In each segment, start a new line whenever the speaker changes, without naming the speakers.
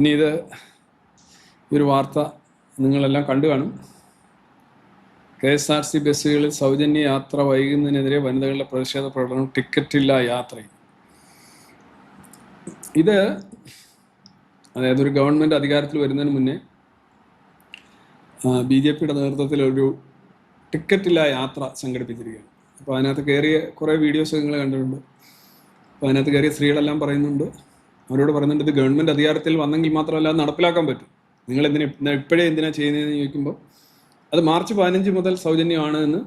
ഇനി ഒരു വാർത്ത നിങ്ങളെല്ലാം കണ്ടു കാണും. KSRTC ബസ്സുകളിൽ സൗജന്യ യാത്ര വൈകുന്നതിനെതിരെ വനിതകളുടെ പ്രതിഷേധ പ്രകടനം, ടിക്കറ്റില്ല യാത്രയും. അതായത് ഒരു ഗവൺമെൻറ് അധികാരത്തിൽ വരുന്നതിന് മുന്നേ BJPയുടെ നേതൃത്വത്തിൽ ഒരു ടിക്കറ്റില്ല യാത്ര സംഘടിപ്പിച്ചിരിക്കുകയാണ്. അപ്പോൾ അതിനകത്ത് കയറിയ കുറേ വീഡിയോസ് നിങ്ങൾ കണ്ടിട്ടുണ്ട്. അപ്പോൾ അതിനകത്ത് കയറിയ സ്ത്രീകളെല്ലാം പറയുന്നുണ്ട്, അവരോട് പറയുന്നുണ്ട്, ഇത് ഗവൺമെൻറ് അധികാരത്തിൽ വന്നെങ്കിൽ മാത്രമല്ല അത് നടപ്പിലാക്കാൻ പറ്റും. നിങ്ങൾ ഇപ്പോഴേ എന്തിനാണ് ചെയ്യുന്നതെന്ന് ചോദിക്കുമ്പോൾ അത് മാർച്ച് 15 മുതൽ സൗജന്യമാണ് എന്ന്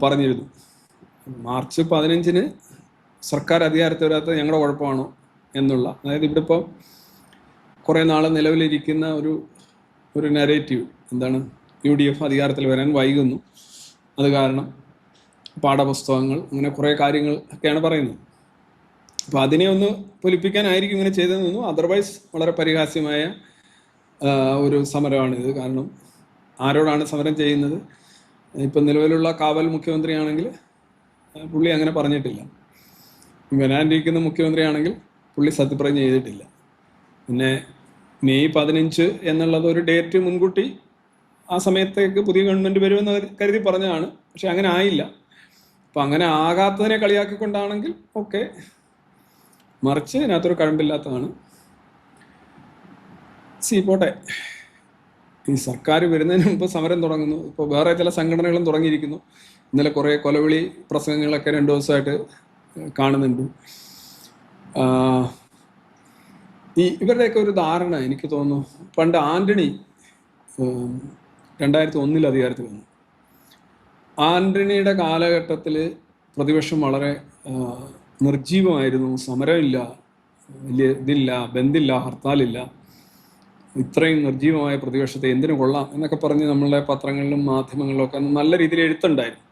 പറഞ്ഞിരുന്നു. മാർച്ച് 15 സർക്കാർ അധികാരത്തിൽ വരാത്തത് ഞങ്ങളുടെ കുഴപ്പമാണോ എന്നുള്ള, അതായത് ഇവിടെ ഇപ്പോൾ കുറേ നാൾ നിലവിലിരിക്കുന്ന ഒരു നരേറ്റീവ് എന്താണ്, UDF അധികാരത്തിൽ വരാൻ വൈകുന്നു, അത് കാരണം പാഠപുസ്തകങ്ങൾ, അങ്ങനെ കുറേ കാര്യങ്ങൾ ഒക്കെയാണ് പറയുന്നത്. അപ്പോൾ അതിനെ ഒന്ന് പൊലിപ്പിക്കാനായിരിക്കും ഇങ്ങനെ ചെയ്തതെന്ന് തോന്നുന്നു. അതർവൈസ് വളരെ പരിഹാസ്യമായ ഒരു സമരമാണിത്. കാരണം ആരോടാണ് സമരം ചെയ്യുന്നത്? ഇപ്പം നിലവിലുള്ള കാവൽ മുഖ്യമന്ത്രിയാണെങ്കിൽ പുള്ളി അങ്ങനെ പറഞ്ഞിട്ടില്ല. വരാനിരിക്കുന്ന മുഖ്യമന്ത്രിയാണെങ്കിൽ പുള്ളി സത്യപ്രതിജ്ഞ ചെയ്തിട്ടില്ല. പിന്നെ മെയ് 15 എന്നുള്ളത് ഒരു ഡേറ്റ് മുൻകൂട്ടി ആ സമയത്തേക്ക് പുതിയ ഗവൺമെൻറ് വരുമെന്ന് കരുതി പറഞ്ഞതാണ്. പക്ഷെ അങ്ങനെ ആയില്ല. അപ്പം അങ്ങനെ ആകാത്തതിനെ കളിയാക്കിക്കൊണ്ടാണെങ്കിൽ ഓക്കെ, മറിച്ച് ഇതിനകത്തൊരു കഴമ്പില്ലാത്തതാണ്. പോട്ടെ, ഈ സർക്കാർ വരുന്നതിന് മുമ്പ് സമരം തുടങ്ങുന്നു. ഇപ്പോൾ വേറെ ചില സംഘടനകളും തുടങ്ങിയിരിക്കുന്നു. ഇന്നലെ കുറേ കൊലവിളി പ്രസംഗങ്ങളൊക്കെ 2 ദിവസമായിട്ട് കാണുന്നുണ്ട്. ഇവരുടെയൊക്കെ ഒരു ധാരണ എനിക്ക് തോന്നുന്നു, പണ്ട് ആന്റണി 2001 അധികാരത്തിൽ വന്നു. ആന്റണിയുടെ കാലഘട്ടത്തിൽ പ്രതിപക്ഷം വളരെ നിർജീവമായിരുന്നു. സമരമില്ല, വലിയ ഇതില്ല, ബന്ദില്ല, ഹർത്താലില്ല. ഇത്രയും നിർജീവമായ പ്രതിപക്ഷത്തെ എന്തിനു കൊള്ളാം എന്നൊക്കെ പറഞ്ഞ് നമ്മളുടെ പത്രങ്ങളിലും മാധ്യമങ്ങളിലും ഒക്കെ നല്ല രീതിയിൽ എഴുത്തുണ്ടായിരുന്നു.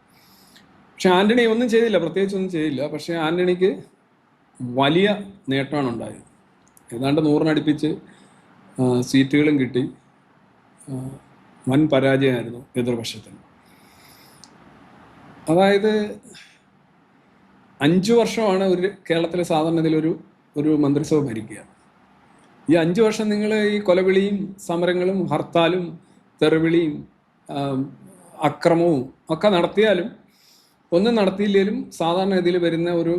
പക്ഷെ ആന്റണി ഒന്നും ചെയ്തില്ല, പ്രത്യേകിച്ചൊന്നും ചെയ്തില്ല. പക്ഷേ ആന്റണിക്ക് വലിയ നേട്ടമാണ് ഉണ്ടായത്. ഏതാണ്ട് 100-നടുപ്പിച്ച് സീറ്റുകളും കിട്ടി. വൻ പരാജയമായിരുന്നു എതിർപക്ഷത്തിന്. അതായത് 5 വർഷമാണ് കേരളത്തിലെ സാധാരണ ഇതിലൊരു മന്ത്രിസഭ ഭരിക്കുക. ഈ 5 വർഷം നിങ്ങൾ ഈ കൊലവിളിയും സമരങ്ങളും ഹർത്താലും തെറിവിളിയും അക്രമവും ഒക്കെ നടത്തിയാലും ഒന്നും നടത്തിയില്ലെങ്കിലും സാധാരണ ഇതിൽ വരുന്ന ഒരു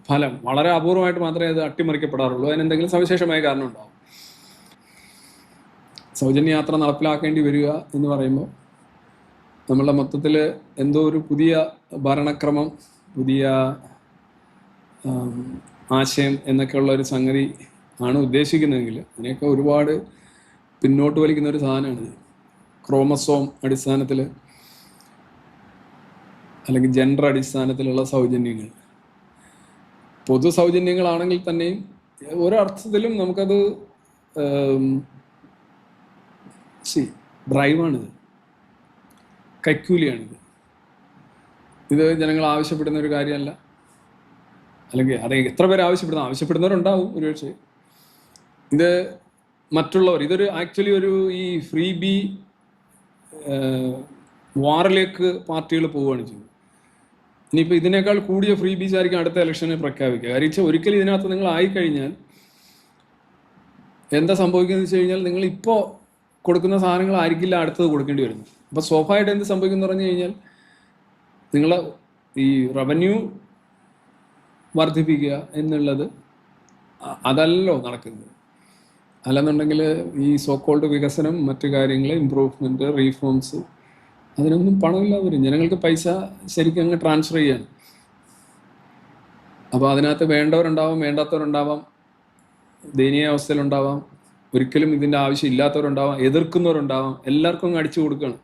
ഫലം വളരെ അപൂർവമായിട്ട് മാത്രമേ അത് അട്ടിമറിക്കപ്പെടാറുള്ളൂ. അതിനെന്തെങ്കിലും സവിശേഷമായ കാരണം ഉണ്ടാവും. സൗജന്യ യാത്ര നടപ്പിലാക്കേണ്ടി വരിക എന്ന് പറയുമ്പോൾ നമ്മളുടെ മൊത്തത്തിൽ എന്തോ ഒരു പുതിയ ഭരണക്രമം, പുതിയ ആശയം എന്നൊക്കെയുള്ള ഒരു സംഗതി ആണ് ഉദ്ദേശിക്കുന്നതെങ്കിൽ അതിനെയൊക്കെ ഒരുപാട് പിന്നോട്ട് വലിക്കുന്ന ഒരു സാധനമാണിത്. ക്രോമസോം അടിസ്ഥാനത്തിൽ അല്ലെങ്കിൽ ജെൻഡർ അടിസ്ഥാനത്തിലുള്ള സൗജന്യങ്ങൾ, പൊതു സൗജന്യങ്ങളാണെങ്കിൽ തന്നെയും ഒരർത്ഥത്തിലും നമുക്കത് ബ്രൈവാണിത്, കൈക്കൂലിയാണിത്. ഇത് ജനങ്ങൾ ആവശ്യപ്പെടുന്ന ഒരു കാര്യമല്ല. അല്ലെങ്കിൽ എത്ര പേര് ആവശ്യപ്പെടുന്നവരുണ്ടാവും ഒരുപക്ഷെ. ഇത് മറ്റുള്ളവർ, ആക്ച്വലി ഈ ഫ്രീ ബി വാറിലേക്ക് പാർട്ടികൾ പോവുകയാണ് ചെയ്യുന്നത്. ഇനിയിപ്പോൾ ഇതിനേക്കാൾ കൂടിയ ഫ്രീ ബീസ് ആയിരിക്കും അടുത്ത ഇലക്ഷന് പ്രഖ്യാപിക്കുക. കാരണം ഒരിക്കലും ഇതിനകത്ത് നിങ്ങൾ ആയിക്കഴിഞ്ഞാൽ എന്താ സംഭവിക്കുന്നത് വെച്ച് കഴിഞ്ഞാൽ നിങ്ങൾ ഇപ്പോൾ കൊടുക്കുന്ന സാധനങ്ങളായിരിക്കില്ല അടുത്തത് കൊടുക്കേണ്ടി വരുന്നത്. അപ്പോൾ സ്വാഭാവികമായിട്ട് എന്ത് സംഭവിക്കുമെന്ന് പറഞ്ഞു കഴിഞ്ഞാൽ നിങ്ങൾ ഈ റവന്യൂ വർദ്ധിപ്പിക്കുക എന്നുള്ളത് അതല്ലോ നടക്കുന്നത്. അല്ലെന്നുണ്ടെങ്കിൽ ഈ സോക്കോൾഡ് വികസനം, മറ്റു കാര്യങ്ങൾ, ഇംപ്രൂവ്മെൻറ്റ്, റീഫോംസ്, അതിനൊന്നും പണമില്ലാതെ വരും. ജനങ്ങൾക്ക് പൈസ ശരിക്കും അങ്ങ് ട്രാൻസ്ഫർ ചെയ്യാണ്. അപ്പോൾ അതിനകത്ത് വേണ്ടവരുണ്ടാവാം, വേണ്ടാത്തവരുണ്ടാവാം, ദയനീയാവസ്ഥയിലുണ്ടാവാം, ഒരിക്കലും ഇതിൻ്റെ ആവശ്യം ഇല്ലാത്തവരുണ്ടാവാം, എതിർക്കുന്നവരുണ്ടാവാം. എല്ലാവർക്കും അങ്ങ് അടിച്ചു കൊടുക്കുകയാണ്.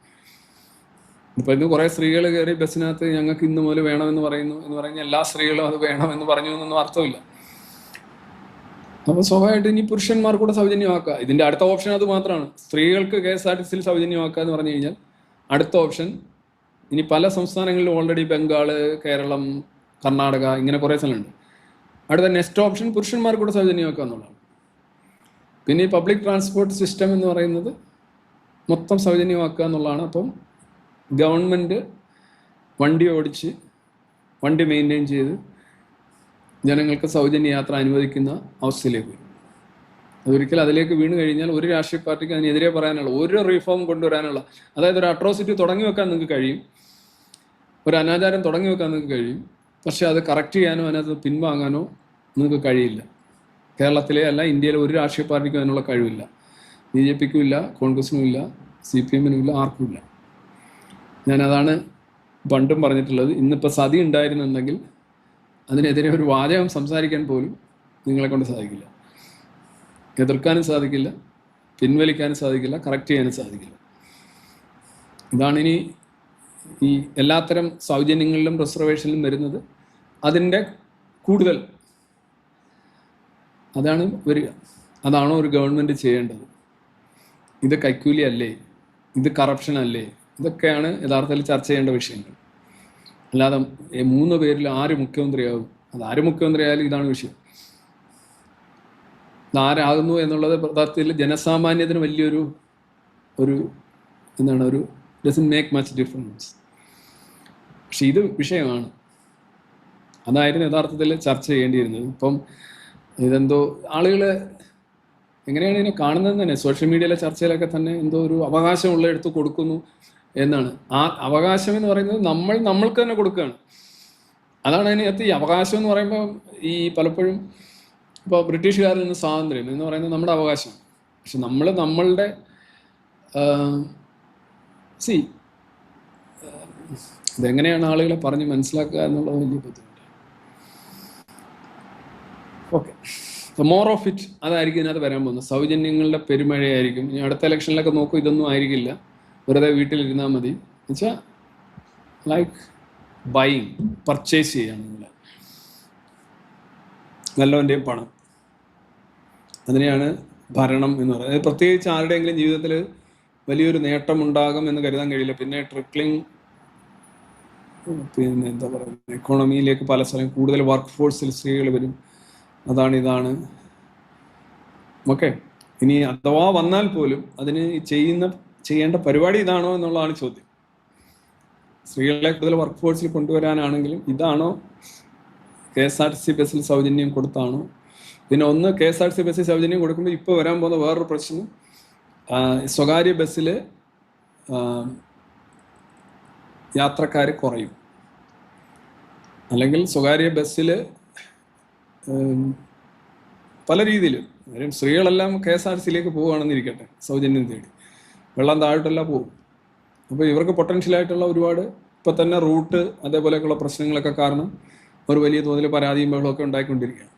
ഇപ്പോൾ ഇന്ന് കുറേ സ്ത്രീകൾ കയറി ബസ്സിനകത്ത് ഞങ്ങൾക്ക് ഇന്ന് മുതൽ വേണമെന്ന് പറയുന്നു എന്ന് പറഞ്ഞാൽ എല്ലാ സ്ത്രീകളും അത് വേണമെന്ന് പറഞ്ഞു എന്നൊന്നും അർത്ഥമില്ല. അപ്പോൾ സ്വാഭാവികമായിട്ട് ഇനി പുരുഷന്മാർ കൂടെ സൗജന്യമാക്കുക. ഇതിൻ്റെ അടുത്ത ഓപ്ഷൻ അത് മാത്രമാണ്. സ്ത്രീകൾക്ക് KSRTCയിൽ സൗജന്യമാക്കുക എന്ന് പറഞ്ഞു കഴിഞ്ഞാൽ അടുത്ത ഓപ്ഷൻ ഇനി പല സംസ്ഥാനങ്ങളിലും ഓൾറെഡി ബംഗാൾ, കേരളം, കർണാടക, ഇങ്ങനെ കുറേ സ്ഥലമുണ്ട്. അടുത്ത നെക്സ്റ്റ് ഓപ്ഷൻ പുരുഷന്മാർ കൂടെ സൗജന്യമാക്കുക എന്നുള്ളതാണ്. പിന്നെ ഈ പബ്ലിക് ട്രാൻസ്പോർട്ട് സിസ്റ്റം എന്ന് പറയുന്നത് മൊത്തം സൗജന്യമാക്കുക എന്നുള്ളതാണ്. അപ്പം ഗവൺമെൻറ് വണ്ടി ഓടിച്ച്, വണ്ടി മെയിൻറ്റെയിൻ ചെയ്ത് ജനങ്ങൾക്ക് സൗജന്യ യാത്ര അനുവദിക്കുന്ന അവസ്ഥയിലേക്ക് വരും. അതൊരിക്കലും അതിലേക്ക് വീണ് കഴിഞ്ഞാൽ ഒരു രാഷ്ട്രീയ പാർട്ടിക്ക് അതിനെതിരെ പറയാനുള്ള ഒരു റീഫോം കൊണ്ടുവരാനുള്ള, അതായത് ഒരു അട്രോസിറ്റി തുടങ്ങി വെക്കാൻ നിങ്ങൾക്ക് കഴിയും, ഒരു അനാചാരം തുടങ്ങി വെക്കാൻ നിങ്ങൾക്ക് കഴിയും, പക്ഷെ അത് കറക്റ്റ് ചെയ്യാനോ അതിനകത്ത് പിൻവാങ്ങാനോ നിങ്ങൾക്ക് കഴിയില്ല. കേരളത്തിലെ അല്ല ഇന്ത്യയിലെ ഒരു രാഷ്ട്രീയ പാർട്ടിക്കും അതിനുള്ള കഴിവില്ല. BJPക്കും ഇല്ല, കോൺഗ്രസിനും ഇല്ല, CPM-നും ഇല്ല, ആർക്കും ഇല്ല. ഞാനതാണ് പണ്ടും പറഞ്ഞിട്ടുള്ളത്. ഇന്നിപ്പോൾ സതി ഉണ്ടായിരുന്നുണ്ടെങ്കിൽ അതിനെതിരെ ഒരു വാചകം സംസാരിക്കാൻ പോലും നിങ്ങളെ കൊണ്ട് സാധിക്കില്ല. എതിർക്കാനും സാധിക്കില്ല, പിൻവലിക്കാനും സാധിക്കില്ല, കറക്റ്റ് ചെയ്യാനും സാധിക്കില്ല. ഇതാണിനി ഈ എല്ലാത്തരം സൗജന്യങ്ങളിലും റിസർവേഷനിലും വരുന്നത്. അതിൻ്റെ കൂടുതൽ അതാണ് വരിക. അതാണോ ഒരു ഗവൺമെൻറ് ചെയ്യേണ്ടത്? ഇത് കൈക്കൂലി അല്ലേ? ഇത് കറപ്ഷൻ അല്ലേ? ഇതൊക്കെയാണ് യഥാർത്ഥത്തിൽ ചർച്ച ചെയ്യേണ്ട വിഷയങ്ങൾ. അല്ലാതെ 3 പേരിൽ ആര് മുഖ്യമന്ത്രിയാകും, അത് ആര് മുഖ്യമന്ത്രിയായാലും ഇതാണ് വിഷയം. ആരാകുന്നു എന്നുള്ളത് യഥാർത്ഥത്തിൽ ജനസാമാന്യത്തിന് വലിയൊരു ഒരു ഡസൻ മേക്ക് മച്ച് ഡിഫറൻസ്. പക്ഷെ ഇത് വിഷയമാണ്. അതായിരുന്നു യഥാർത്ഥത്തിൽ ചർച്ച ചെയ്യേണ്ടിയിരുന്നത്. ഇപ്പം ഇതെന്തോ ആളുകൾ എങ്ങനെയാണ് ഇതിനെ കാണുന്നത് തന്നെ സോഷ്യൽ മീഡിയയിലെ ചർച്ചയിലൊക്കെ തന്നെ എന്തോ ഒരു അവകാശമുള്ള എടുത്ത് കൊടുക്കുന്നു എന്നാണ്. ആ അവകാശം എന്ന് പറയുന്നത് നമ്മൾക്ക് തന്നെ കൊടുക്കുകയാണ്. അതാണ് അതിനകത്ത് ഈ അവകാശം എന്ന് പറയുമ്പോൾ ഈ പലപ്പോഴും ഇപ്പോൾ ബ്രിട്ടീഷുകാരിൽ നിന്ന് സ്വാതന്ത്ര്യം എന്ന് പറയുന്നത് നമ്മുടെ അവകാശമാണ്. പക്ഷെ നമ്മളുടെ ഇതെങ്ങനെയാണ് ആളുകളെ പറഞ്ഞ് മനസ്സിലാക്കുക എന്നുള്ളത് വലിയ ബുദ്ധിമുട്ട്. ഓക്കെ, മോർ ഓഫ് ഇറ്റ് അതായിരിക്കും ഇതിനകത്ത് വരാൻ പോകുന്നത്. സൗജന്യങ്ങളുടെ പെരുമഴയായിരിക്കും. ഇനി അടുത്ത ഇലക്ഷനിലൊക്കെ നോക്കും, ഇതൊന്നും ആയിരിക്കില്ല, വെറുതെ വീട്ടിലിരുന്നാൽ മതി. എന്നുവെച്ചാൽ ലൈക്ക് ബൈയിങ്, പർച്ചേസ് ചെയ്യാണ് നിങ്ങൾ വല്ലവൻ്റെയും പണം. അതിനെയാണ് ഭരണം എന്ന് പറയുന്നത്. പ്രത്യേകിച്ച് ആരുടെയെങ്കിലും ജീവിതത്തിൽ വലിയൊരു നേട്ടമുണ്ടാകും എന്ന് കരുതാൻ കഴിയില്ല. പിന്നെ ട്രിക്ലിംഗ്, പിന്നെ എന്താ പറയുക, എക്കോണമിയിലേക്ക് പല സ്ഥലം കൂടുതൽ വർക്ക് ഫോഴ്സിൽ സ്ത്രീകൾ വരും. ഇതാണ് ഓക്കെ. ഇനി അഥവാ വന്നാൽ പോലും അതിന് ചെയ്യേണ്ട പരിപാടി ഇതാണോ എന്നുള്ളതാണ് ചോദ്യം. സ്ത്രീകളെ കൂടുതൽ വർക്ക് ഫോഴ്സിൽ കൊണ്ടുവരാനാണെങ്കിലും ഇതാണോ KSRTC ബസ്സിൽ സൗജന്യം കൊടുത്താണോ? പിന്നെ ഒന്ന്, KSRTC ബസ്സിൽ സൗജന്യം കൊടുക്കുമ്പോൾ ഇപ്പോൾ വരാൻ പോകുന്ന വേറൊരു പ്രശ്നം, സ്വകാര്യ ബസ്സിൽ യാത്രക്കാർ കുറയും. അല്ലെങ്കിൽ സ്വകാര്യ ബസ്സിൽ പല രീതിയിലും സ്ത്രീകളെല്ലാം KSRTC-യിലേക്ക് പോവുകയാണെന്നിരിക്കട്ടെ, സൗജന്യം തേടി വെള്ളം താഴോട്ടെല്ലാം പോകും. അപ്പോൾ ഇവർക്ക് പൊട്ടൻഷ്യലായിട്ടുള്ള ഒരുപാട് ഇപ്പം തന്നെ റൂട്ട് അതേപോലെയൊക്കെയുള്ള പ്രശ്നങ്ങളൊക്കെ കാരണം ഒരു വലിയ തോതിൽ പരാതിയും ബഹളമൊക്കെ ഉണ്ടായിക്കൊണ്ടിരിക്കുകയാണ്.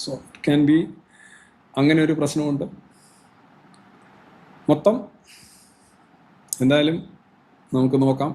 സോ ഇറ്റ് ക്യാൻ ബി അങ്ങനെ ഒരു പ്രശ്നമുണ്ട്. മൊത്തം എന്തായാലും നമുക്ക് നോക്കാം.